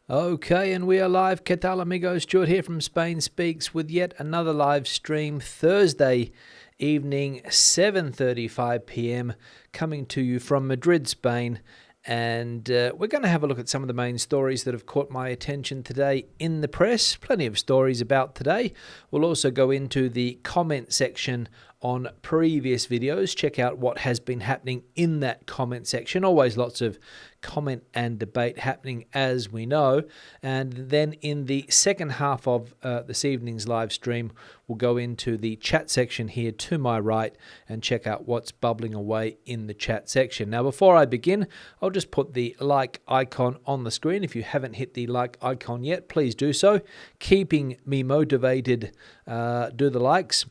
Okay, and we are live. ¿Qué tal, amigos? Stuart here from Spain Speaks with yet another live stream Thursday evening, 7:35 p.m, coming to you from Madrid, Spain. And we're going to have a look at some of the main stories that have caught my attention today in the press. Plenty of stories about today. We'll also go into the comment section on previous videos. Check out what has been happening in that comment section. Always lots of comment and debate happening, as we know. And then in the second half of this evening's live stream, we'll go into the chat section here to my right and check out what's bubbling away in the chat section. Now, before I begin, I'll just put the like icon on the screen. If you haven't hit the like icon yet, please do so. Keeping me motivated, do the likes.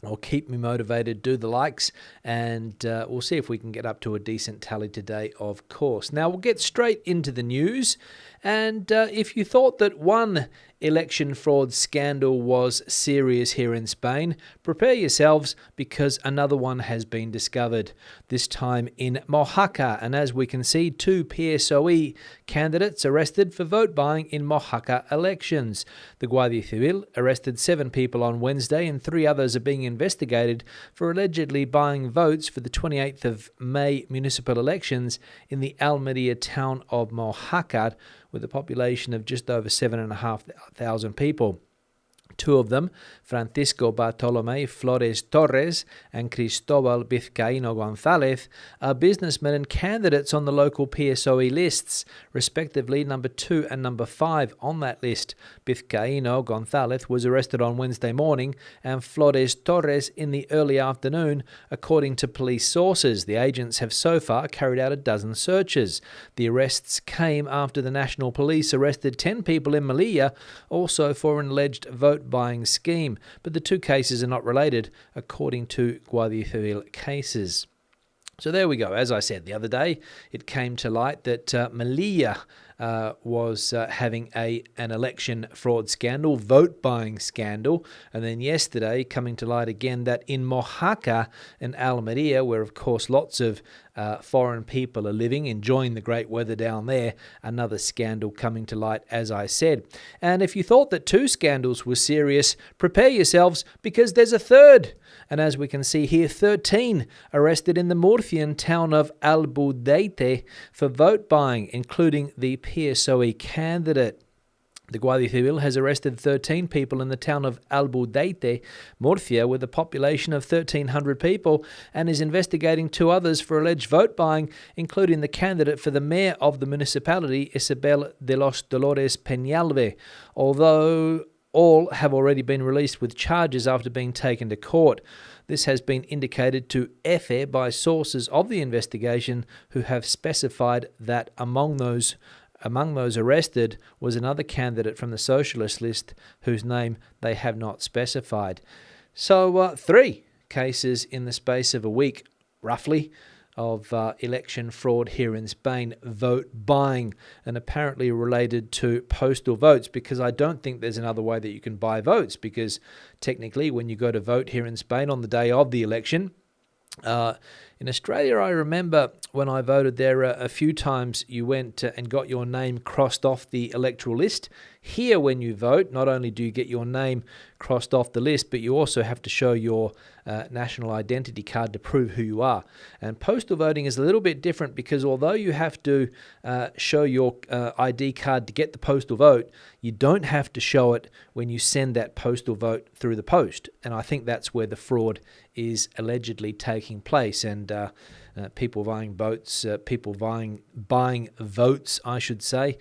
Or keep me motivated, do the likes, and we'll see if we can get up to a decent tally today, of course. Now, we'll get straight into the news, and if you thought that one election fraud scandal was serious here in Spain, prepare yourselves because another one has been discovered, this time in Mojácar. And as we can see, two PSOE candidates arrested for vote buying in Mojácar elections. The Guardia Civil arrested 7 people on Wednesday and 3 others are being investigated for allegedly buying votes for the 28th of May municipal elections in the Almería town of Mojácar, with a population of just over 7,500 people. 2 of them, Francisco Bartolomé Flores Torres and Cristobal Vizcaíno González, are businessmen and candidates on the local PSOE lists, respectively number 2 and number 5 on that list. Vizcaíno González was arrested on Wednesday morning and Flores Torres in the early afternoon, according to police sources. The agents have so far carried out a dozen searches. The arrests came after the National Police arrested 10 people in Melilla, also for an alleged vote-buying scheme, but the 2 cases are not related, according to Guardia Civil cases. So there we go. As I said the other day, it came to light that Melilla was having an election fraud scandal, vote-buying scandal, and then yesterday coming to light again that in Mojácar and Almería, where of course lots of foreign people are living, enjoying the great weather down there, another scandal coming to light, as I said. And if you thought that 2 scandals were serious, prepare yourselves because there's a third. And as we can see here, 13 arrested in the Murcian town of Albudaite for vote buying, including the PSOE candidate. The Guardia Civil has arrested 13 people in the town of Albudaite, Murcia, with a population of 1,300 people, and is investigating 2 others for alleged vote buying, including the candidate for the mayor of the municipality, Isabel de los Dolores Peñalve, although all have already been released with charges after being taken to court. This has been indicated to EFE by sources of the investigation who have specified that among those arrested was another candidate from the socialist list whose name they have not specified. So 3 cases in the space of a week, roughly, of election fraud here in Spain, vote buying, and apparently related to postal votes, because I don't think there's another way that you can buy votes, because technically when you go to vote here in Spain on the day of the election, in Australia, I remember when I voted there a few times you went and got your name crossed off the electoral list. Here, when you vote, not only do you get your name crossed off the list, but you also have to show your national identity card to prove who you are. And postal voting is a little bit different because although you have to show your ID card to get the postal vote, you don't have to show it when you send that postal vote through the post. And I think that's where the fraud is allegedly taking place. And people buying votes, buying votes, I should say,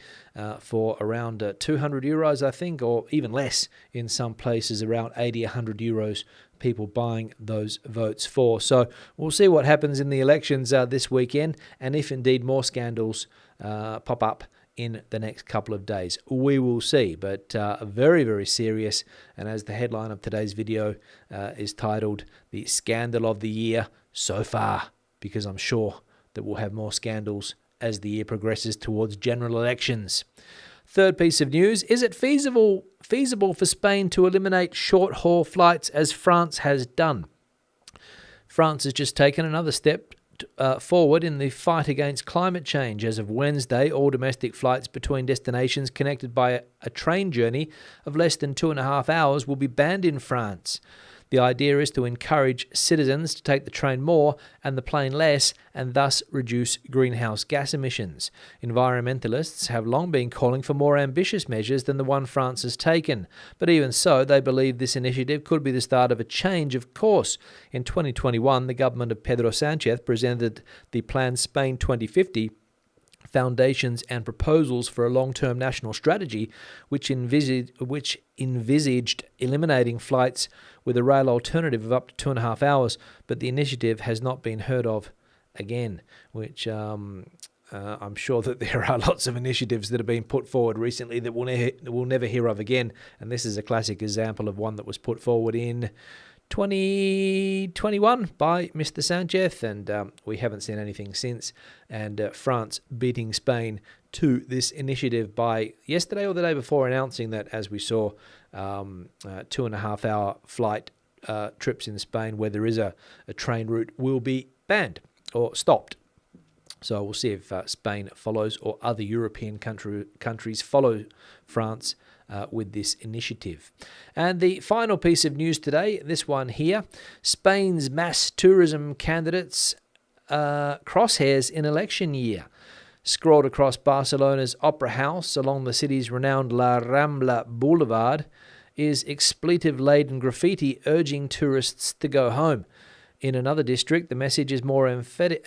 for around 200 euros, I think, or even less in some places, around 80, 100 euros, people buying those votes for. So we'll see what happens in the elections this weekend, and if indeed more scandals pop up in the next couple of days. We will see, but very, very serious. And as the headline of today's video is titled, "The Scandal of the Year So Far," because I'm sure that we'll have more scandals as the year progresses towards general elections. Third piece of news, is it feasible for Spain to eliminate short-haul flights as France has done? France has just taken another step forward in the fight against climate change. As of Wednesday, all domestic flights between destinations connected by a train journey of less than 2.5 hours will be banned in France. The idea is to encourage citizens to take the train more and the plane less, and thus reduce greenhouse gas emissions. Environmentalists have long been calling for more ambitious measures than the one France has taken, but even so, they believe this initiative could be the start of a change of course. In 2021, the government of Pedro Sánchez presented the plan Spain 2050, foundations and proposals for a long-term national strategy which envisaged eliminating flights with a rail alternative of up to 2.5 hours, but the initiative has not been heard of again, which I'm sure that there are lots of initiatives that have been put forward recently that we'll never hear of again, and this is a classic example of one that was put forward in 2021 by Mr. Sánchez, and we haven't seen anything since. And France beating Spain to this initiative by yesterday or the day before, announcing that, as we saw, 2.5 hour flight trips in Spain where there is a train route will be banned or stopped. So we'll see if Spain follows or other European countries follow France with this initiative. And the final piece of news today, this one here, Spain's mass tourism candidates crosshairs in election year. Scrawled across Barcelona's Opera House along the city's renowned La Rambla Boulevard is expletive-laden graffiti urging tourists to go home. In another district, the message is more emphatic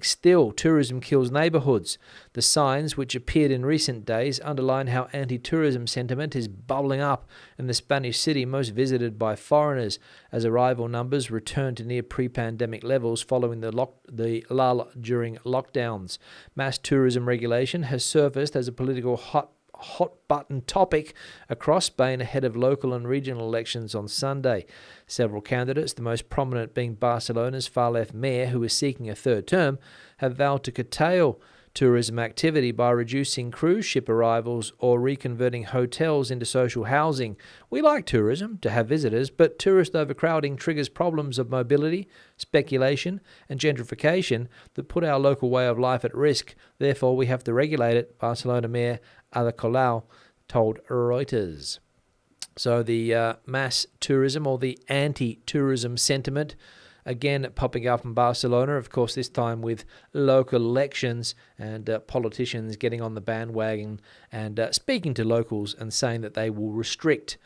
still. Tourism kills neighbourhoods. The signs, which appeared in recent days, underline how anti-tourism sentiment is bubbling up in the Spanish city most visited by foreigners, as arrival numbers return to near pre-pandemic levels following the lull during lockdowns. Mass tourism regulation has surfaced as a political hot-button topic across Spain ahead of local and regional elections on Sunday. Several candidates, the most prominent being Barcelona's far-left mayor, who is seeking a third term, have vowed to curtail tourism activity by reducing cruise ship arrivals or reconverting hotels into social housing. We like tourism, to have visitors, but tourist overcrowding triggers problems of mobility, speculation, and gentrification that put our local way of life at risk. Therefore, we have to regulate it, Barcelona Mayor Ada Colau told Reuters. So the mass tourism or the anti-tourism sentiment, again popping up in Barcelona, of course this time with local elections and politicians getting on the bandwagon and speaking to locals and saying that they will restrict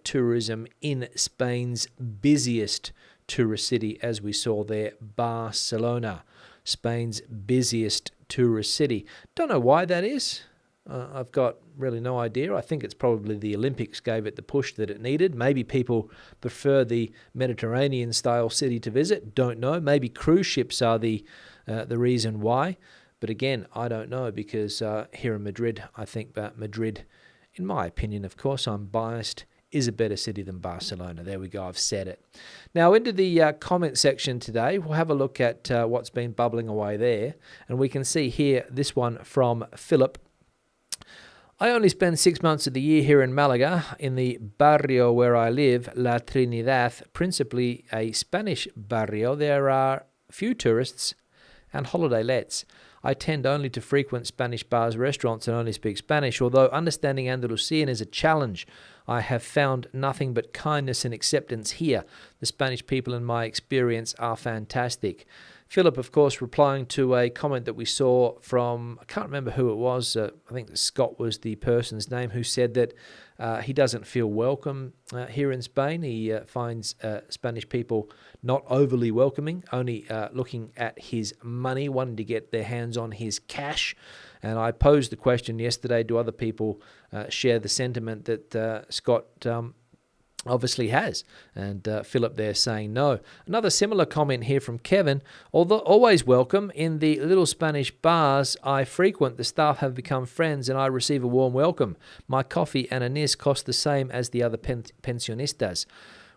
tourism in Spain's busiest tourist city, as we saw there, Barcelona, Spain's busiest tourist city. Don't know why that is. I've got really no idea. I think it's probably the Olympics gave it the push that it needed. Maybe people prefer the Mediterranean-style city to visit. Don't know. Maybe cruise ships are the reason why. But again, I don't know, because here in Madrid, I think that Madrid, in my opinion, of course, I'm biased, is a better city than Barcelona. There we go, I've said it. Now into the comment section today, we'll have a look at what's been bubbling away there. And we can see here this one from Philip. I only spend 6 months of the year here in Malaga, in the barrio where I live, La Trinidad, principally a Spanish barrio. There are few tourists and holiday lets. I tend only to frequent Spanish bars, restaurants, and only speak Spanish, although understanding Andalusian is a challenge. I have found nothing but kindness and acceptance here. The Spanish people, in my experience, are fantastic. Philip, of course, replying to a comment that we saw from, I can't remember who it was, I think Scott was the person's name, who said that he doesn't feel welcome here in Spain. He finds Spanish people not overly welcoming, only looking at his money, wanting to get their hands on his cash. And I posed the question yesterday, do other people share the sentiment that Scott obviously has? And Philip there saying no. Another similar comment here from Kevin. Although always welcome, in the little Spanish bars I frequent, the staff have become friends and I receive a warm welcome. My coffee and anise cost the same as the other pensionistas.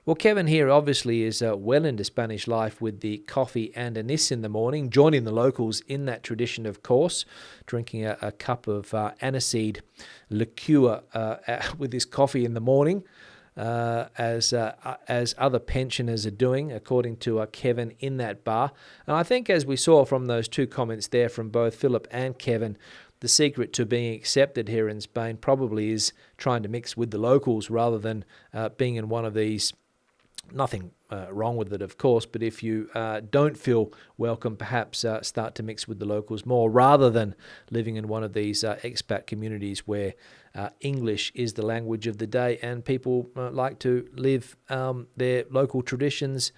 Well, Kevin here obviously is well into Spanish life with the coffee and anise in the morning, joining the locals in that tradition, of course, drinking a cup of aniseed liqueur with his coffee in the morning. as other pensioners are doing, according to Kevin in that bar. And I think, as we saw from those two comments there from both Philip and Kevin, the secret to being accepted here in Spain probably is trying to mix with the locals rather than being in one of these. Nothing wrong with it, of course, but if you don't feel welcome, perhaps start to mix with the locals more rather than living in one of these expat communities where English is the language of the day and people like to live their local traditions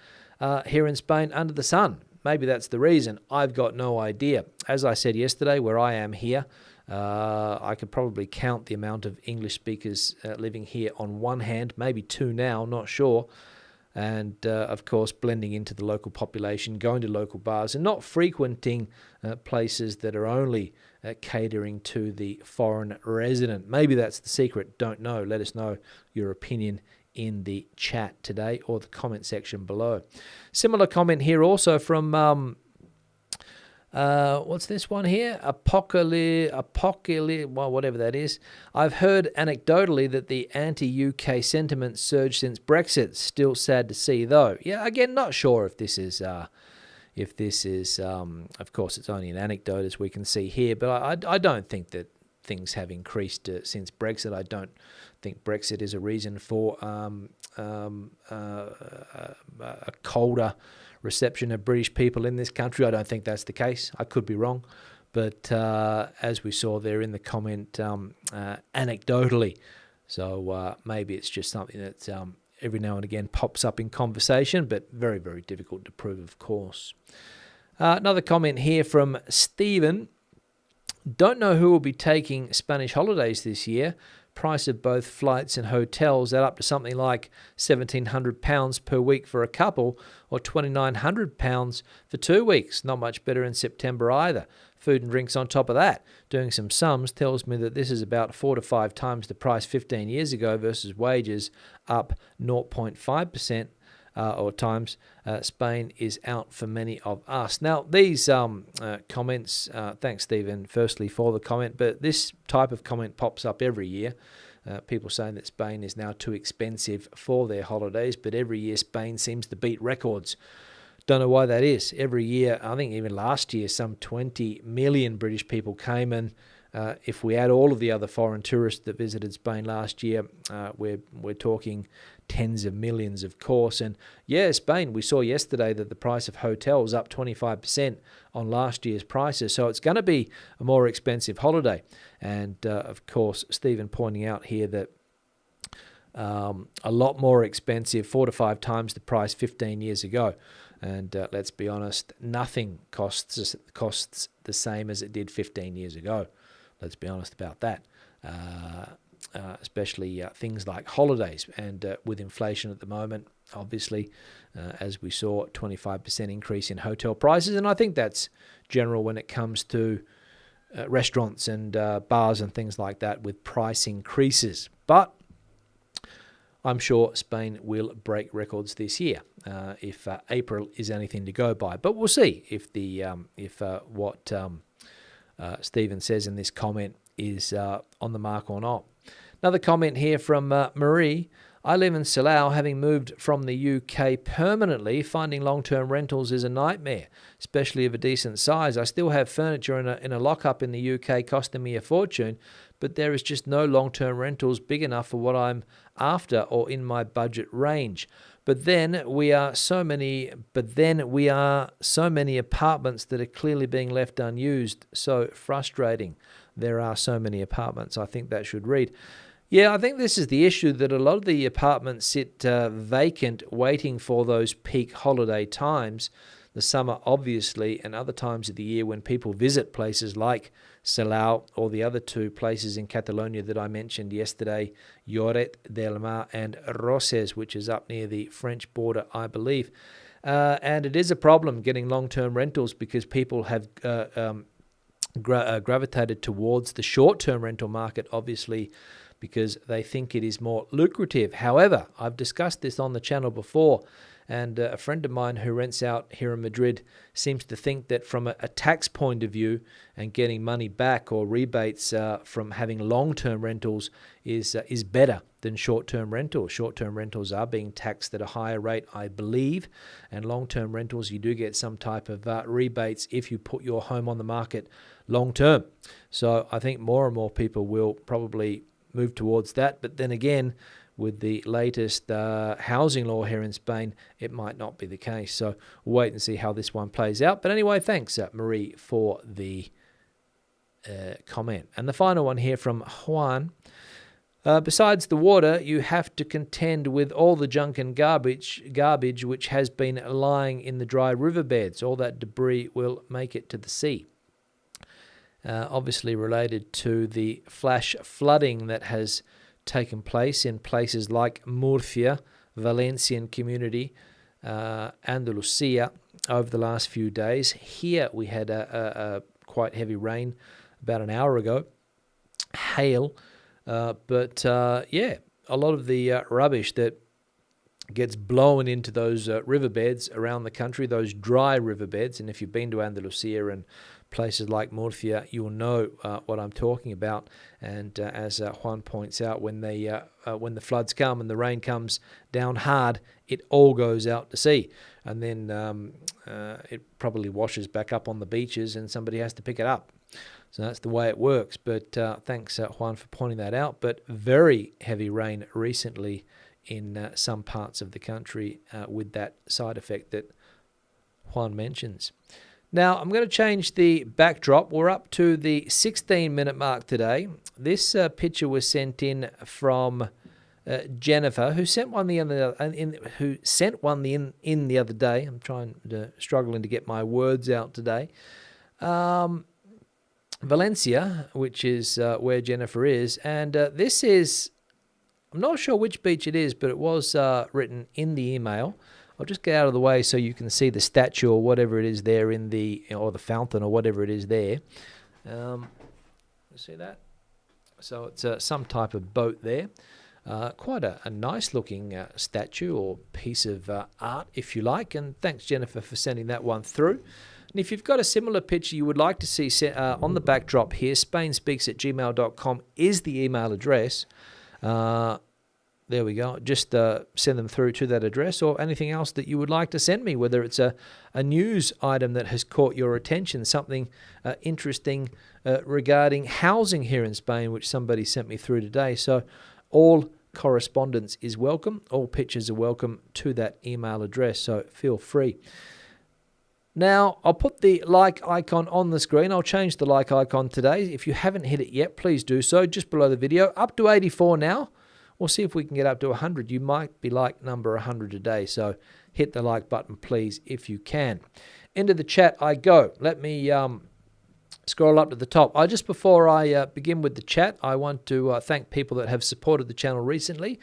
here in Spain under the sun. Maybe that's the reason. I've got no idea. As I said yesterday, where I am here, I could probably count the amount of English speakers living here on one hand, maybe two now, not sure. And, of course, blending into the local population, going to local bars and not frequenting places that are only catering to the foreign resident. Maybe that's the secret. Don't know. Let us know your opinion in the chat today or the comment section below. Similar comment here also from... what's this one here? Apocalypse, well, whatever that is. I've heard anecdotally that the anti-UK sentiment surged since Brexit. Still sad to see, though. Yeah, again, not sure if this is, of course, it's only an anecdote, as we can see here, but I don't think that things have increased since Brexit. I don't think Brexit is a reason for a colder reception of British people in this country. I don't think that's the case. I could be wrong. But as we saw there in the comment, anecdotally. So maybe it's just something that every now and again pops up in conversation, but very, very difficult to prove, of course. Another comment here from Stephen. Don't know who will be taking Spanish holidays this year. Price of both flights and hotels add up to something like £1,700 per week for a couple or £2,900 for 2 weeks. Not much better in September either. Food and drinks on top of that. Doing some sums tells me that this is about 4 to 5 times the price 15 years ago versus wages up 0.5%. Or times, Spain is out for many of us. Now, these comments, thanks, Stephen, firstly, for the comment, but this type of comment pops up every year. People saying that Spain is now too expensive for their holidays, but every year Spain seems to beat records. Don't know why that is. Every year, I think even last year, some 20 million British people came, and if we add all of the other foreign tourists that visited Spain last year, we're talking tens of millions, of course. And yeah, Spain, we saw yesterday that the price of hotels up 25% on last year's prices. So it's going to be a more expensive holiday. And of course, Stephen pointing out here that a lot more expensive, 4 to 5 times the price 15 years ago. And let's be honest, nothing costs the same as it did 15 years ago. Let's be honest about that. Especially things like holidays, and with inflation at the moment, obviously, as we saw, 25% increase in hotel prices, and I think that's general when it comes to restaurants and bars and things like that with price increases. But I'm sure Spain will break records this year if April is anything to go by. But we'll see if what Stephen says in this comment is on the mark or not. Another comment here from Marie. I live in Silao, having moved from the UK permanently. Finding long-term rentals is a nightmare, especially of a decent size. I still have furniture in a lock-up in the UK costing me a fortune, but there is just no long-term rentals big enough for what I'm after or in my budget range. But then we are so many apartments that are clearly being left unused. So frustrating. There are so many apartments. I think that should read. Yeah, I think this is the issue, that a lot of the apartments sit vacant, waiting for those peak holiday times, the summer obviously, and other times of the year when people visit places like Silao or the other two places in Catalonia that I mentioned yesterday, Lloret del Mar and Roses, which is up near the French border, I believe. And it is a problem getting long-term rentals because people have gravitated towards the short-term rental market, obviously, because they think it is more lucrative. However, I've discussed this on the channel before, and a friend of mine who rents out here in Madrid seems to think that from a tax point of view and getting money back or rebates from having long-term rentals is better than short-term rentals. Short-term rentals are being taxed at a higher rate, I believe, and long-term rentals, you do get some type of rebates if you put your home on the market long-term. So I think more and more people will probably move towards that. But then again, with the latest housing law here in Spain, it might not be the case. So we'll wait and see how this one plays out. But anyway, thanks, Marie, for the comment. And the final one here from Juan. Besides the water, you have to contend with all the junk and garbage which has been lying in the dry riverbeds. All that debris will make it to the sea. Obviously related to the flash flooding that has taken place in places like Murcia, Valencian community, Andalusia over the last few days. Here we had a quite heavy rain about an hour ago, hail, but yeah, a lot of the rubbish that gets blown into those riverbeds around the country, those dry riverbeds, and if you've been to Andalusia and places like Murcia, you'll know what I'm talking about. And as Juan points out, when the floods come and the rain comes down hard, it all goes out to sea, and then it probably washes back up on the beaches, and somebody has to pick it up. So that's the way it works. But thanks, Juan, for pointing that out. But very heavy rain recently in some parts of the country with that side effect that Juan mentions. Now, I'm going to change the backdrop. We're up to the 16-minute mark today. This picture was sent in from Jennifer, who sent one the other day. I'm struggling to get my words out today. Valencia, which is where Jennifer is, and this is, I'm not sure which beach it is, but it was written in the email. I'll just get out of the way so you can see the statue or whatever it is there in the, or the fountain or whatever it is there. See that? So it's some type of boat there. Quite a nice looking statue or piece of art, if you like. And thanks, Jennifer, for sending that one through. And if you've got a similar picture you would like to see on the backdrop here, spainspeaks@gmail.com is the email address. There we go. Just send them through to that address, or anything else that you would like to send me, whether it's a news item that has caught your attention, something interesting regarding housing here in Spain, which somebody sent me through today. So all correspondence is welcome. All pictures are welcome to that email address, so feel free. Now, I'll put the like icon on the screen. I'll change the like icon today. If you haven't hit it yet, please do so, just below the video. Up to 84 now. We'll see if we can get up to 100. You might be like number 100 today, so hit the like button, please, if you can. Into the chat I go. Let me scroll up to the top. Just before I begin with the chat, I want to thank people that have supported the channel recently,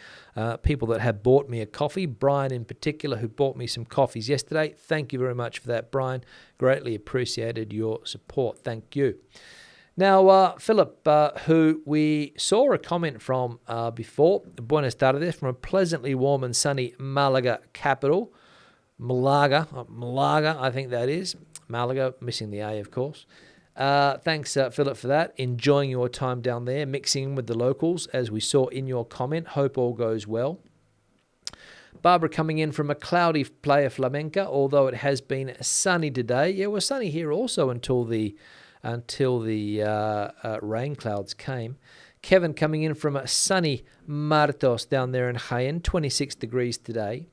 people that have bought me a coffee. Brian in particular, who bought me some coffees yesterday. Thank you very much for that, Brian. Greatly appreciated your support. Thank you. Now, Philip, who we saw a comment from before, Buenas tardes, from a pleasantly warm and sunny Malaga capital. Malaga, I think that is. Malaga, missing the A, of course. Thanks, Philip, for that. Enjoying your time down there, mixing with the locals, as we saw in your comment. Hope all goes well. Barbara coming in from a cloudy Playa Flamenca, although it has been sunny today. Yeah, it was sunny here also until the rain clouds came. Kevin coming in from a sunny Martos down there in Jaén, 26 degrees today.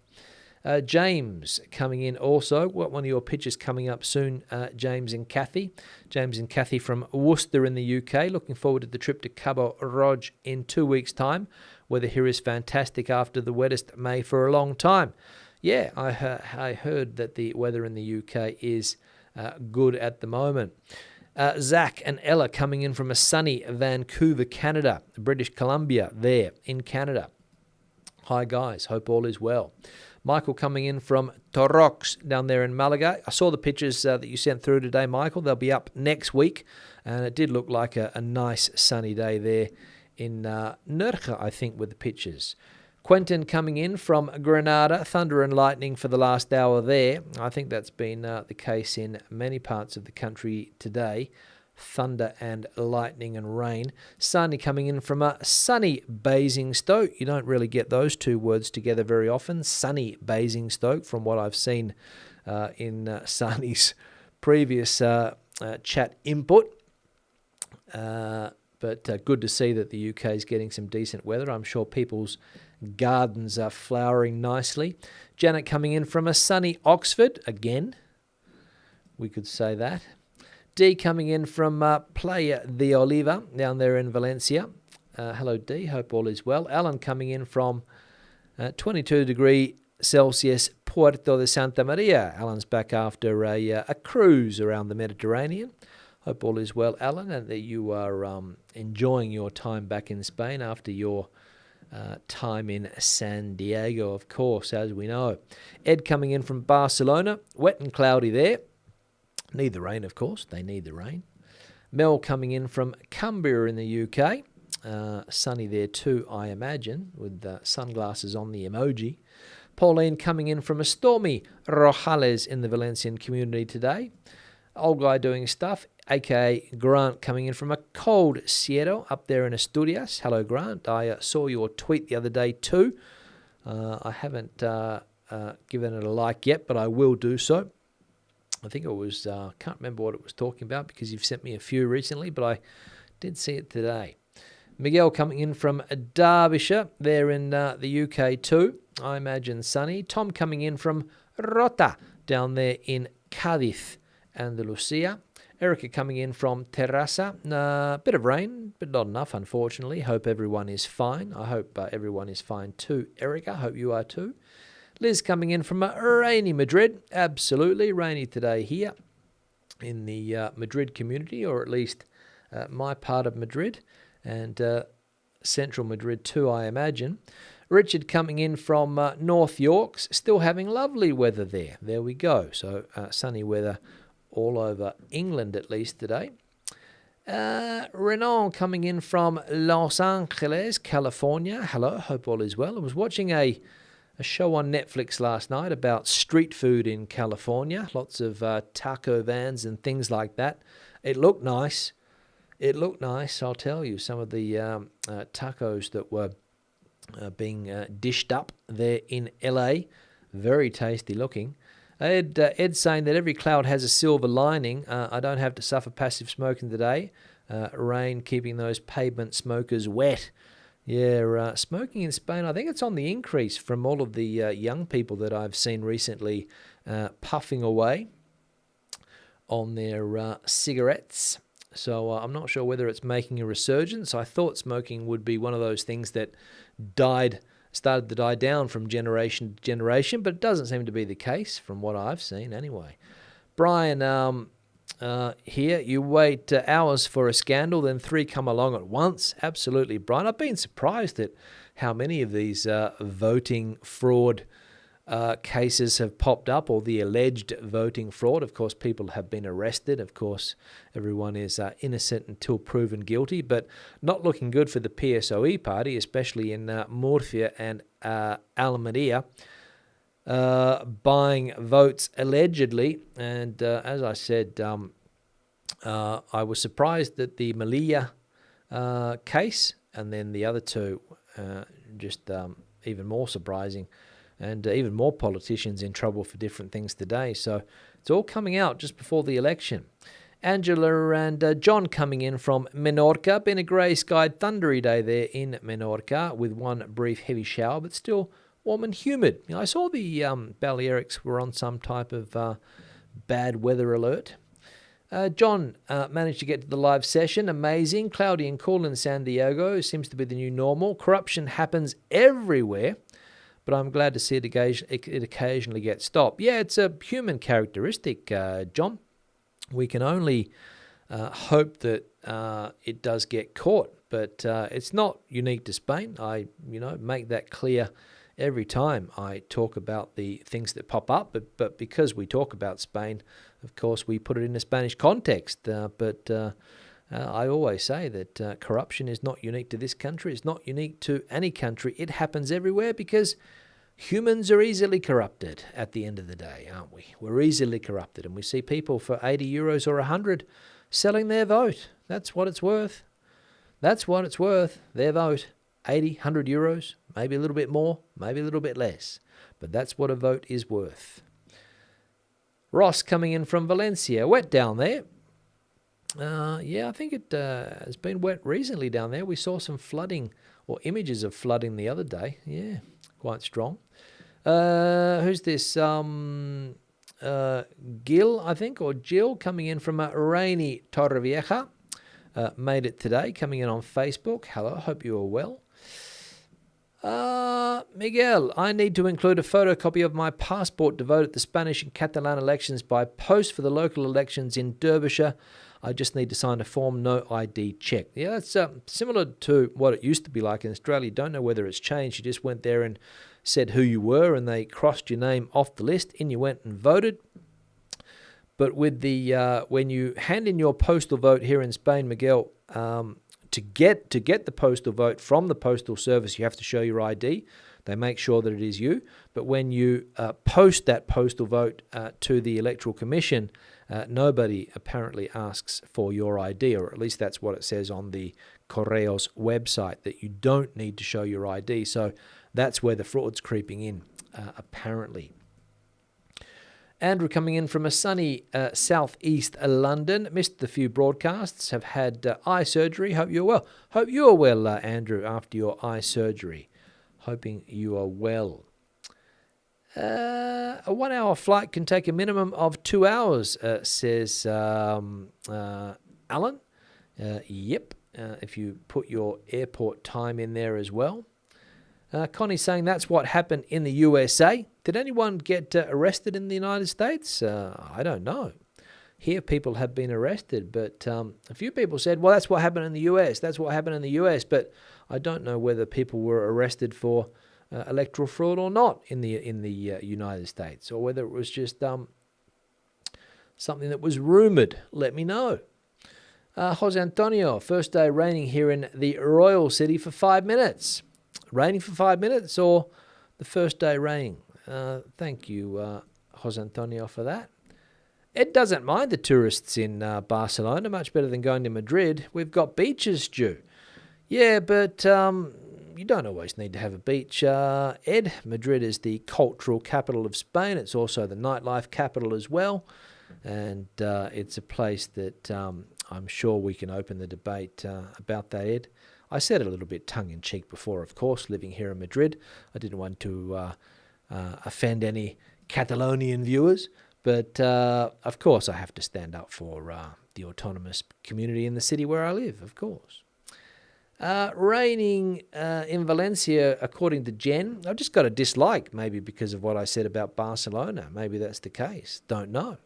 James coming in also. Got one of your pictures coming up soon, James and Kathy. James and Kathy from Worcester in the UK. Looking forward to the trip to Cabo Roig in 2 weeks' time. Weather here is fantastic after the wettest May for a long time. Yeah, I heard that the weather in the UK is good at the moment. Zach and Ella coming in from a sunny Vancouver, Canada, British Columbia there in Canada. Hi guys, hope all is well. Michael coming in from Torrox down there in Malaga. I saw the pictures that you sent through today, Michael. They'll be up next week, and it did look like a nice sunny day there in Nerja, I think, with the pictures. Quentin coming in from Granada, thunder and lightning for the last hour there. I think that's been the case in many parts of the country today. Thunder and lightning and rain. Sunny coming in from a sunny Basingstoke. You don't really get those two words together very often. Sunny Basingstoke, from what I've seen in Sunny's previous chat input. But good to see that the UK is getting some decent weather. I'm sure people's gardens are flowering nicely. Janet coming in from a sunny Oxford. Again, we could say that. D coming in from Playa de Oliva down there in Valencia. Hello, D. Hope all is well. Alan coming in from 22 degree Celsius, Puerto de Santa Maria. Alan's back after a cruise around the Mediterranean. Hope all is well, Alan, and that you are enjoying your time back in Spain after your time in San Diego, of course, as we know. Ed coming in from Barcelona, wet and cloudy there. Need the rain, of course. They need the rain. Mel coming in from Cumbria in the UK. Sunny there too, I imagine, with sunglasses on the emoji. Pauline coming in from a stormy Rojales in the Valencian community today. Old guy doing stuff, aka Grant coming in from a cold Sierra up there in Asturias. Hello, Grant. I saw your tweet the other day too. I haven't given it a like yet, but I will do so. I think it was, can't remember what it was talking about because you've sent me a few recently, but I did see it today. Miguel coming in from Derbyshire there in the UK too. I imagine sunny. Tom coming in from Rota down there in Cádiz, Andalusia. Erica coming in from Terrassa. Bit of rain, but not enough, unfortunately. Hope everyone is fine. I hope everyone is fine too, Erica. Hope you are too. Liz coming in from a rainy Madrid. Absolutely rainy today here in the Madrid community, or at least my part of Madrid, and central Madrid too, I imagine. Richard coming in from North Yorks, still having lovely weather there. There we go. So sunny weather all over England at least today. Renan coming in from Los Angeles, California. Hello, hope all is well. I was watching a show on Netflix last night about street food in California. Lots of taco vans and things like that. It looked nice. I'll tell you. Some of the tacos that were being dished up there in LA, very tasty looking. Ed saying that every cloud has a silver lining. I don't have to suffer passive smoking today. Rain keeping those pavement smokers wet. Yeah, smoking in Spain, I think it's on the increase from all of the young people that I've seen recently puffing away on their cigarettes. So I'm not sure whether it's making a resurgence. I thought smoking would be one of those things that started to die down from generation to generation, but it doesn't seem to be the case from what I've seen anyway. Brian, here, you wait hours for a scandal, then 3 come along at once. Absolutely, Brian. I've been surprised at how many of these voting fraud cases have popped up, or the alleged voting fraud. Of course, people have been arrested. Of course, everyone is innocent until proven guilty, but not looking good for the PSOE party, especially in Murcia and Almería. Buying votes allegedly, and as I said, I was surprised that the Melilla case, and then the other two, just even more surprising, and even more politicians in trouble for different things today. So it's all coming out just before the election. Angela and John coming in from Menorca. Been a grey-skied, thundery day there in Menorca with one brief heavy shower, but still warm and humid. I saw the Balearics were on some type of bad weather alert. John managed to get to the live session. Amazing. Cloudy and cool in San Diego. Seems to be the new normal. Corruption happens everywhere, but I'm glad to see it occasionally get stopped. Yeah, it's a human characteristic, John. We can only hope that it does get caught, but it's not unique to Spain. I make that clear every time I talk about the things that pop up, but because we talk about Spain, of course, we put it in a Spanish context. But I always say that corruption is not unique to this country. It's not unique to any country. It happens everywhere because humans are easily corrupted at the end of the day, aren't we? We're easily corrupted, and we see people for 80 euros or 100 selling their vote. That's what it's worth. That's what it's worth, their vote. 80, 100 euros, maybe a little bit more, maybe a little bit less. But that's what a vote is worth. Ross coming in from Valencia. Wet down there. Yeah, I think it has been wet recently down there. We saw some flooding or images of flooding the other day. Yeah, quite strong. Who's this? Gil, I think, or Jill, coming in from rainy Torrevieja. Made it today, coming in on Facebook. Hello, hope you are well. Miguel, I need to include a photocopy of my passport to vote at the Spanish and Catalan elections by post for the local elections in Derbyshire. I just need to sign a form, no ID check. Yeah, that's similar to what it used to be like in Australia. Don't know whether it's changed. You just went there and said who you were, and they crossed your name off the list. In you went and voted. But with the when you hand in your postal vote here in Spain, Miguel, to get the postal vote from the postal service, you have to show your ID. They make sure that it is you. But when you post that postal vote to the Electoral Commission, nobody apparently asks for your ID, or at least that's what it says on the Correos website, that you don't need to show your ID. So that's where the fraud's creeping in, apparently. Andrew coming in from a sunny southeast London. Missed the few broadcasts. Have had eye surgery. Hope you're well. Hope you are well, Andrew, after your eye surgery. Hoping you are well. A 1 hour flight can take a minimum of 2 hours, says Alan. Yep, if you put your airport time in there as well. Connie's saying that's what happened in the USA. Did anyone get arrested in the United States? I don't know. Here people have been arrested, but a few people said, well, that's what happened in the US. That's what happened in the US. But I don't know whether people were arrested for electoral fraud or not in the United States, or whether it was just something that was rumoured. Let me know. Jose Antonio, first day raining here in the Royal City for 5 minutes. Raining for 5 minutes, or the first day raining? Thank you, Jose Antonio, for that. Ed doesn't mind the tourists in Barcelona, much better than going to Madrid. We've got beaches, Stu. Yeah, but you don't always need to have a beach, Ed. Madrid is the cultural capital of Spain. It's also the nightlife capital as well. And it's a place that I'm sure we can open the debate about that, Ed. I said it a little bit tongue-in-cheek before, of course, living here in Madrid. I didn't want to offend any Catalonian viewers, but of course I have to stand up for the autonomous community in the city where I live, of course. Raining in Valencia, according to Jen. I've just got a dislike, maybe because of what I said about Barcelona. Maybe that's the case. Don't know.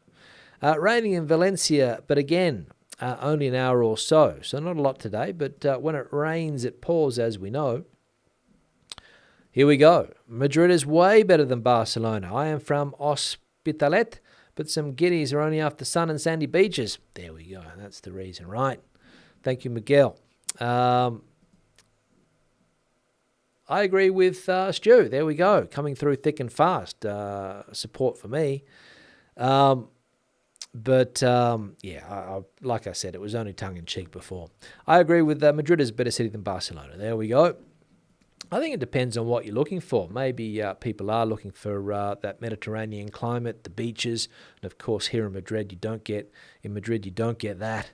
Raining in Valencia, but again, only an hour or so. So not a lot today, but when it rains, it pours, as we know. Here we go. Madrid is way better than Barcelona. I am from Hospitalet, but some giddies are only after sun and sandy beaches. There we go. That's the reason, right? Thank you, Miguel. I agree with Stu. There we go. Coming through thick and fast. Support for me. But yeah, like I said, it was only tongue-in-cheek before. I agree with Madrid is a better city than Barcelona. There we go. I think it depends on what you're looking for. Maybe people are looking for that Mediterranean climate, the beaches, and of course here in Madrid you don't get that.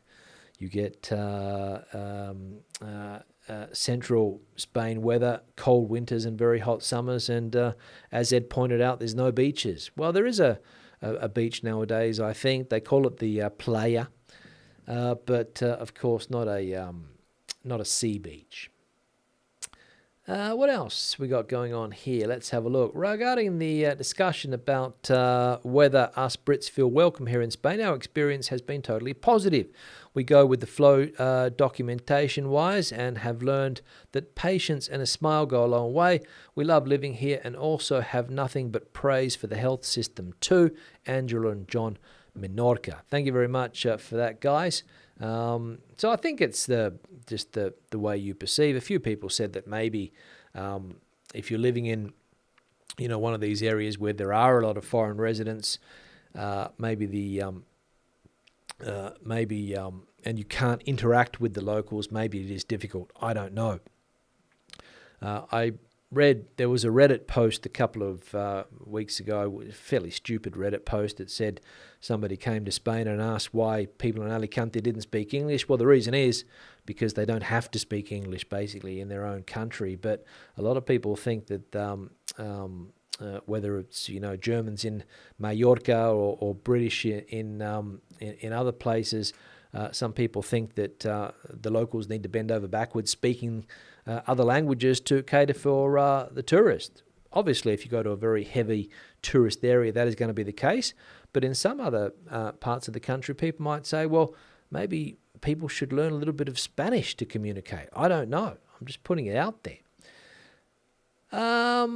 You get central Spain weather, cold winters and very hot summers, and as Ed pointed out, there's no beaches. Well, there is a beach nowadays, I think. They call it the playa, but of course not a sea beach. What else we got going on here? Let's have a look. Regarding the discussion about whether us Brits feel welcome here in Spain, our experience has been totally positive. We go with the flow documentation-wise and have learned that patience and a smile go a long way. We love living here and also have nothing but praise for the health system too. Angela and John Menorca. Thank you very much for that, guys. So I think it's just the way you perceive. A few people said that maybe if you're living in one of these areas where there are a lot of foreign residents, maybe and you can't interact with the locals, maybe it is difficult. I don't know. I read there was a Reddit post a couple of weeks ago, a fairly stupid Reddit post that said somebody came to Spain and asked why people in Alicante didn't speak English. Well, the reason is because they don't have to speak English basically in their own country. But a lot of people think that whether it's Germans in Mallorca or British in other places, some people think that the locals need to bend over backwards speaking other languages to cater for the tourist. Obviously, if you go to a very heavy tourist area, that is going to be the case. But in some other parts of the country, people might say, well, maybe people should learn a little bit of Spanish to communicate. I don't know. I'm just putting it out there. A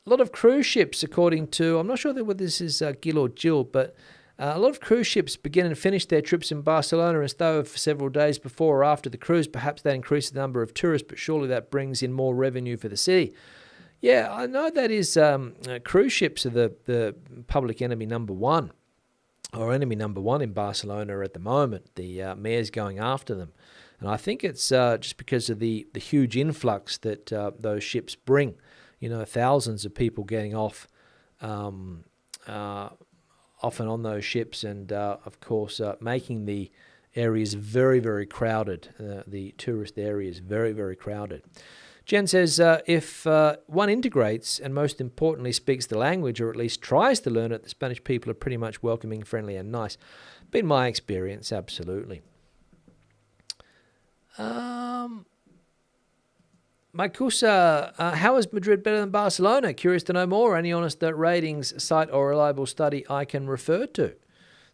lot of cruise ships, according to, I'm not sure whether this is Gil or Jill, but a lot of cruise ships begin and finish their trips in Barcelona and stay over for several days before or after the cruise. Perhaps that increases the number of tourists, but surely that brings in more revenue for the city. Yeah, I know that is cruise ships are the public enemy number one, or enemy number one in Barcelona at the moment. The mayor's going after them. And I think it's just because of the huge influx that those ships bring. Thousands of people getting off and on those ships, and of course making the areas very, very crowded. The tourist areas very, very crowded. Jen says, if one integrates and most importantly speaks the language, or at least tries to learn it, the Spanish people are pretty much welcoming, friendly and nice. Been my experience, absolutely. Maikusa, how is Madrid better than Barcelona? Curious to know more. Any honest ratings, site or reliable study I can refer to?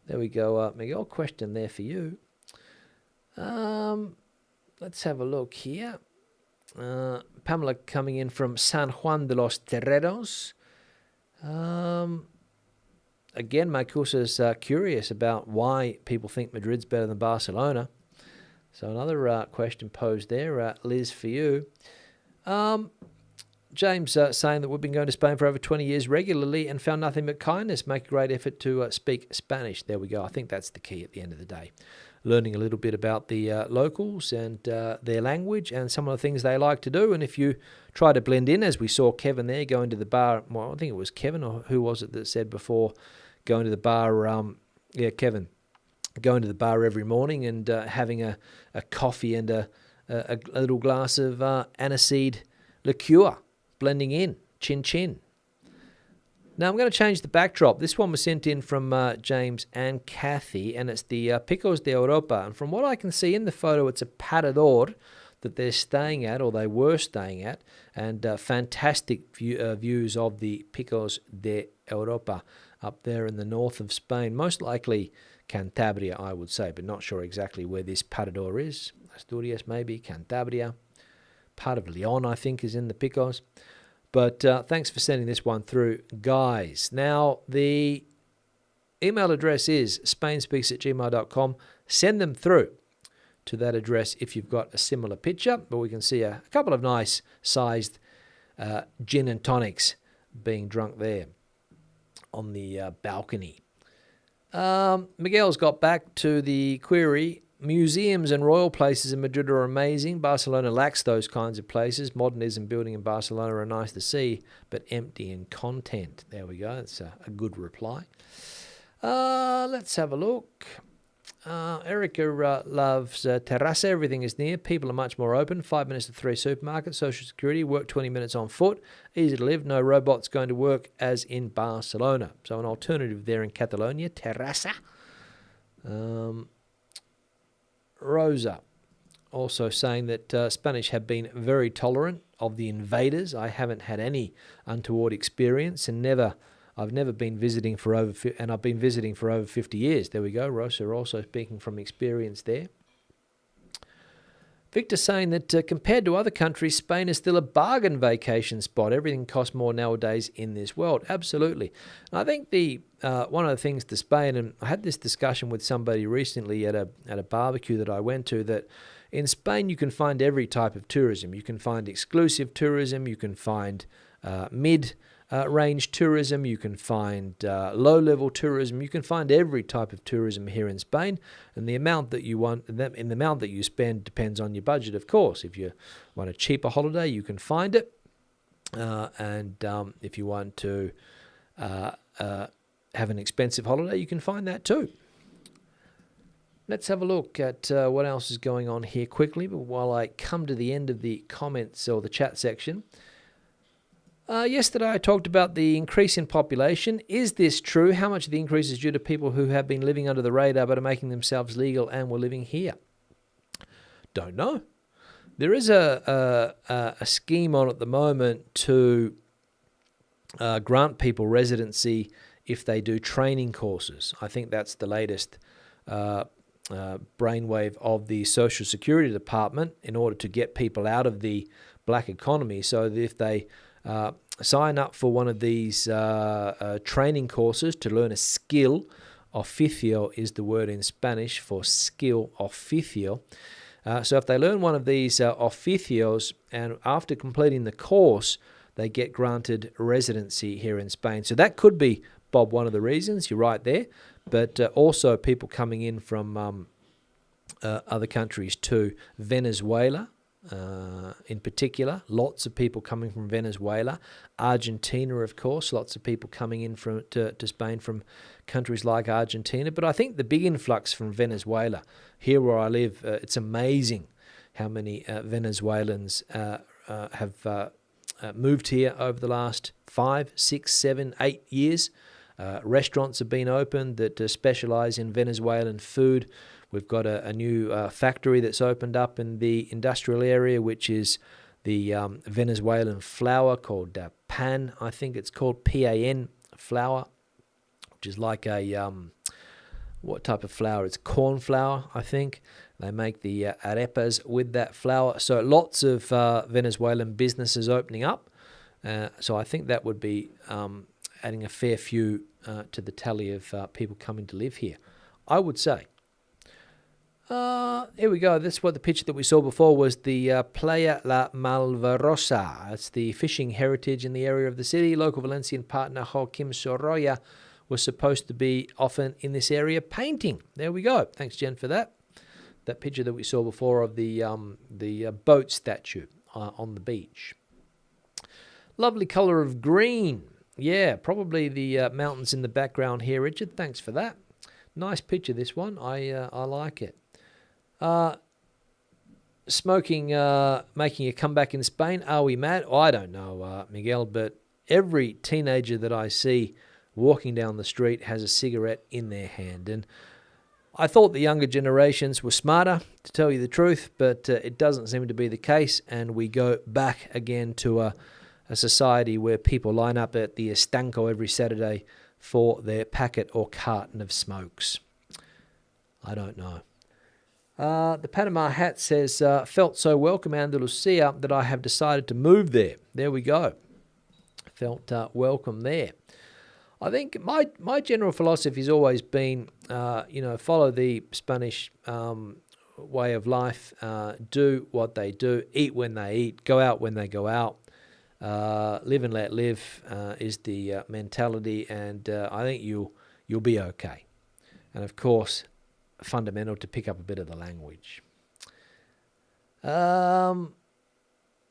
There we go, Miguel. Question there for you. Let's have a look here. Pamela coming in from San Juan de los Terreros. Again, Maikusa's curious about why people think Madrid's better than Barcelona. So another question posed there, Liz, for you. James saying that we've been going to Spain for over 20 years regularly and found nothing but kindness. Make a great effort to speak Spanish. There we go. I think that's the key at the end of the day. Learning a little bit about the locals and their language and some of the things they like to do. And if you try to blend in, as we saw Kevin there going to the bar. Well, I think it was Kevin, or who was it that said before, going to the bar. Kevin. Going to the bar every morning and having a coffee and a little glass of aniseed liqueur, blending in, chin chin. Now I'm going to change the backdrop. This one was sent in from James and Kathy, and it's the Picos de Europa. And from what I can see in the photo, it's a parador that they're staying at, or they were staying at, and fantastic views of the Picos de Europa up there in the north of Spain. Most likely Cantabria, I would say, but not sure exactly where this parador is. Asturias, maybe, Cantabria. Part of Leon, I think, is in the Picos. But thanks for sending this one through, guys. Now, the email address is spainspeaks@gmail.com. Send them through to that address if you've got a similar picture. But we can see a couple of nice sized gin and tonics being drunk there on the balcony. Miguel's got back to the query. Museums and royal places in Madrid are amazing. Barcelona lacks those kinds of places. Modernism building in Barcelona are nice to see, but empty in content. There we go. That's a good reply. Let's have a look. Erica loves Terrassa. Everything is near. People are much more open. 5 minutes to 3 supermarkets. Social security. Work 20 minutes on foot. Easy to live. No robots going to work as in Barcelona. So an alternative there in Catalonia. Terrassa. Rosa also saying that Spanish have been very tolerant of the invaders. I haven't had any untoward experience and I've never been visiting for I've been visiting for over 50 years. There we go. Rosa also speaking from experience there. Victor saying that compared to other countries, Spain is still a bargain vacation spot. Everything costs more nowadays in this world. Absolutely. And I think one of the things to Spain, and I had this discussion with somebody recently at a barbecue that I went to, that in Spain you can find every type of tourism. You can find exclusive tourism. You can find mid-range tourism. You can find low-level tourism. You can find every type of tourism here in Spain, and the amount that you want, and the amount that you spend depends on your budget, of course. If you want a cheaper holiday, you can find it, and if you want to have an expensive holiday, you can find that too. Let's have a look at what else is going on here quickly, but while I come to the end of the comments or the chat section. Yesterday I talked about the increase in population. Is this true? How much of the increase is due to people who have been living under the radar but are making themselves legal and were living here? Don't know. There is a scheme on at the moment to grant people residency if they do training courses. I think that's the latest brainwave of the Social Security Department in order to get people out of the black economy, so that if they sign up for one of these training courses to learn a skill, oficio is the word in Spanish for skill, oficio. So if they learn one of these oficios, and after completing the course, they get granted residency here in Spain. So that could be, Bob, one of the reasons. You're right there. But also people coming in from other countries too. Venezuela, in particular, lots of people coming from Venezuela. Argentina, of course, lots of people coming in to Spain from countries like Argentina. But I think the big influx from Venezuela. Here where I live, it's amazing how many Venezuelans have moved here over the last 5, 6, 7, 8 years. Restaurants have been opened that specialize in Venezuelan food. We've got a new factory that's opened up in the industrial area, which is the Venezuelan flour called pan. I think it's called PAN flour, which is like a, what type of flour? It's corn flour, I think. They make the arepas with that flour. So lots of Venezuelan businesses opening up. So I think that would be adding a fair few to the tally of people coming to live here, I would say. Here we go. That's what the picture that we saw before was the Playa La Malvarosa. It's the fishing heritage in the area of the city. Local Valencian partner Joaquim Sorolla was supposed to be often in this area painting. There we go. Thanks, Jen, for that. That picture that we saw before of the boat statue on the beach. Lovely colour of green. Yeah, probably the mountains in the background here, Richard. Thanks for that. Nice picture, this one. I like it. Smoking, making a comeback in Spain. Are we mad? Oh, I don't know, Miguel, but every teenager that I see walking down the street has a cigarette in their hand. And I thought the younger generations were smarter, to tell you the truth, but it doesn't seem to be the case. And we go back again to a society where people line up at the Estanco every Saturday for their packet or carton of smokes. I don't know. The Panama Hat says, felt so welcome Andalusia that I have decided to move there. There we go. Felt welcome there. I think my general philosophy has always been, follow the Spanish way of life, do what they do, eat when they eat, go out when they go out, live and let live is the mentality, and I think you'll be okay. And of course, fundamental to pick up a bit of the language.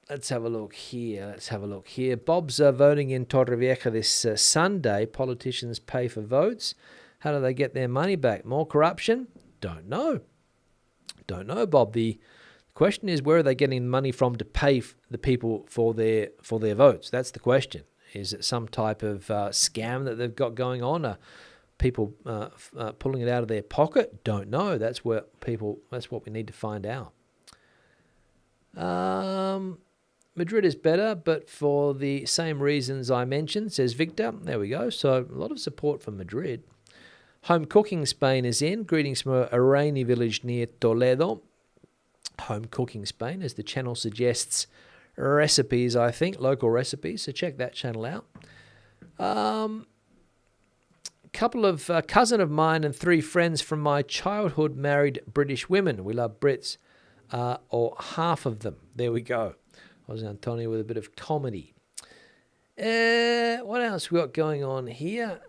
Let's have a look here. Bob's voting in Torrevieja this Sunday. Politicians pay for votes. How do they get their money back? More corruption? Don't know, Bob. The question is, where are they getting money from to pay the people for their votes? What the question. Is it some type of scam that they've got going on? Are people pulling it out of their pocket? Don't know. That's what we need to find out. Madrid is better, but for the same reasons I mentioned, says Victor. There we go. So a lot of support for Madrid. Home Cooking Spain is in. Greetings from a rainy village near Toledo. Home Cooking Spain, as the channel suggests recipes, I think, local recipes. So check that channel out. Couple of cousin of mine and 3 friends from my childhood married British women. We love Brits, or half of them. There we go. Jose Antonio with a bit of comedy. What else we got going on here?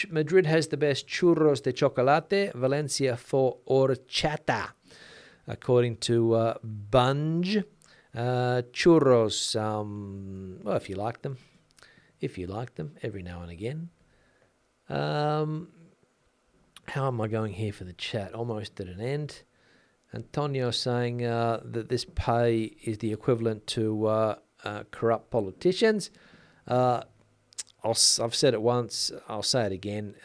Madrid has the best churros de chocolate. Valencia for horchata, according to Bunge. Churros, well, if you like them, every now and again. How am I going here for the chat? Almost at an end. Antonio saying that this pay is the equivalent to corrupt politicians. I've said it once, I'll say it again.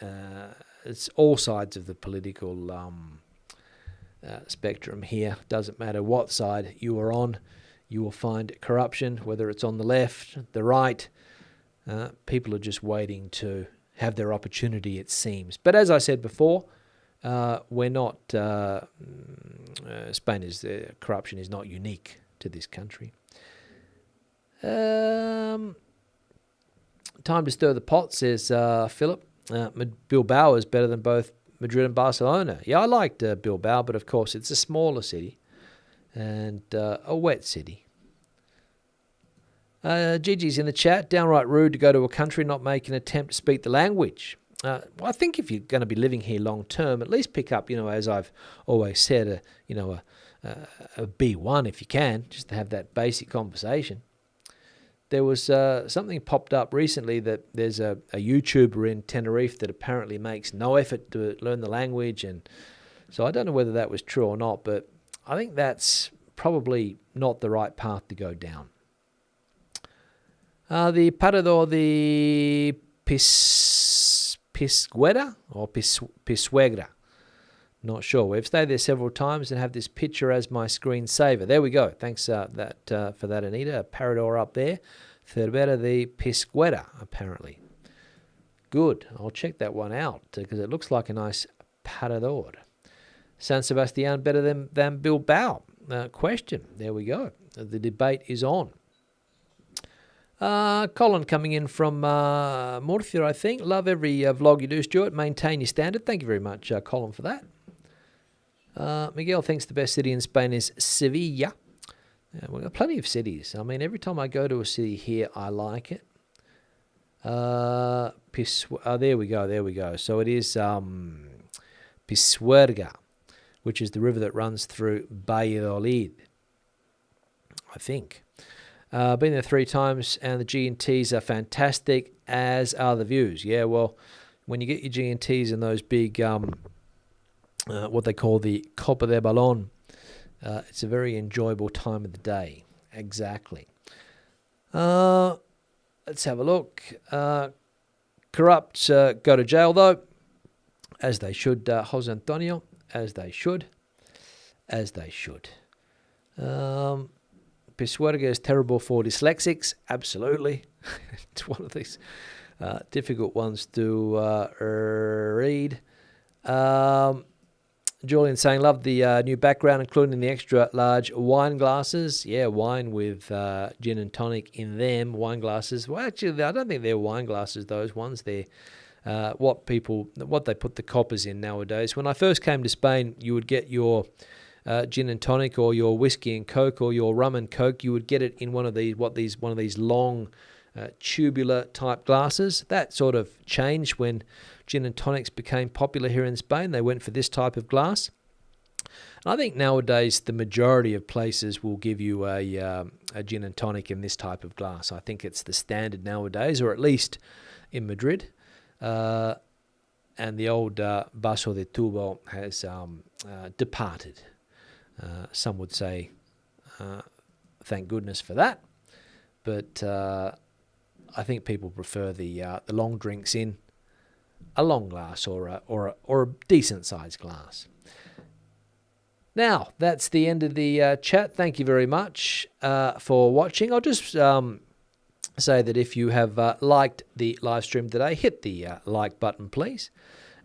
It's all sides of the political spectrum here. Doesn't matter what side you are on, you will find corruption, whether it's on the left, the right. People are just waiting to have their opportunity, it seems. But as I said before, we're not. Corruption is not unique to this country. Time to stir the pot, says Philip. Bilbao is better than both Madrid and Barcelona. Yeah, I liked Bilbao, but of course it's a smaller city and a wet city. Gigi's in the chat. Downright rude to go to a country not make an attempt to speak the language. Well, I think if you're going to be living here long term, at least pick up, as I've always said, a B1 if you can, just to have that basic conversation. There was something popped up recently that there's a YouTuber in Tenerife that apparently makes no effort to learn the language, and so I don't know whether that was true or not, but I think that's probably not the right path to go down. The Parador de Pisguera or Pisuegra. Not sure. We've stayed there several times and have this picture as my screensaver. There we go. Thanks for that, Anita. Parador up there. Cervera de Pisguera, apparently. Good. I'll check that one out because it looks like a nice Parador. San Sebastian better than Bilbao? Question. There we go. The debate is on. Colin coming in from Murcia, I think. Love every vlog you do, Stuart. Maintain your standard. Thank you very much, Colin, for that. Miguel thinks the best city in Spain is Sevilla. We've got plenty of cities. I mean, every time I go to a city here, I like it. There we go. So it is Pisuerga, which is the river that runs through Valladolid, I think. Been there 3 times, and the G&Ts are fantastic, as are the views. Yeah, well, when you get your G&Ts in those big, what they call the Copa de Balón, it's a very enjoyable time of the day. Exactly. Let's have a look. Corrupts go to jail, though, as they should, Jose Antonio, as they should. Pisuerga is terrible for dyslexics. Absolutely. It's one of these difficult ones to read. Julian saying, love the new background, including the extra large wine glasses. Yeah, wine with gin and tonic in them, wine glasses. Well, actually, I don't think they're wine glasses, those ones. They're what they put the coppers in nowadays. When I first came to Spain, you would get your gin and tonic or your whiskey and coke or your rum and coke. You would get it in one of these long tubular type glasses. That sort of changed when gin and tonics became popular here in Spain. They went for this type of glass. And I think nowadays the majority of places will give you a gin and tonic in this type of glass. I think it's the standard nowadays, or at least in Madrid. And the old vaso de tubo has departed. Some would say, thank goodness for that. But I think people prefer the long drinks in a long glass or a decent sized glass. Now, that's the end of the chat. Thank you very much for watching. I'll just say that if you have liked the live stream today, hit the like button, please.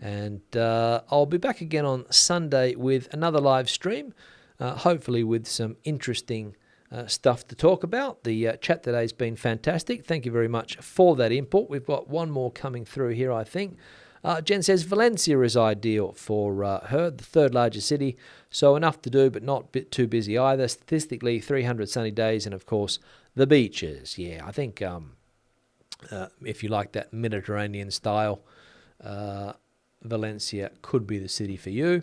And I'll be back again on Sunday with another live stream. hopefully with some interesting stuff to talk about. The chat today has been fantastic. Thank you very much for that input. We've got one more coming through here, I think. Jen says Valencia is ideal for her, the third largest city, so enough to do but not a bit too busy either. Statistically, 300 sunny days and, of course, the beaches. Yeah, I think if you like that Mediterranean style, Valencia could be the city for you.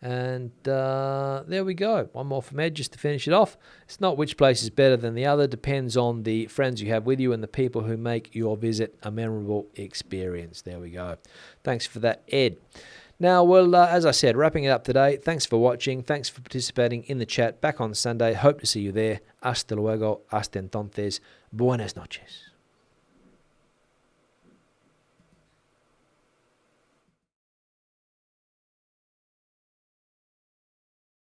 And there we go. One more from Ed just to finish it off. It's not which place is better than the other. Depends on the friends you have with you and the people who make your visit a memorable experience. There we go. Thanks for that, Ed. Now, well, as I said, wrapping it up today. Thanks for watching. Thanks for participating in the chat. Back on Sunday. Hope to see you there. Hasta luego. Hasta entonces. Buenas noches.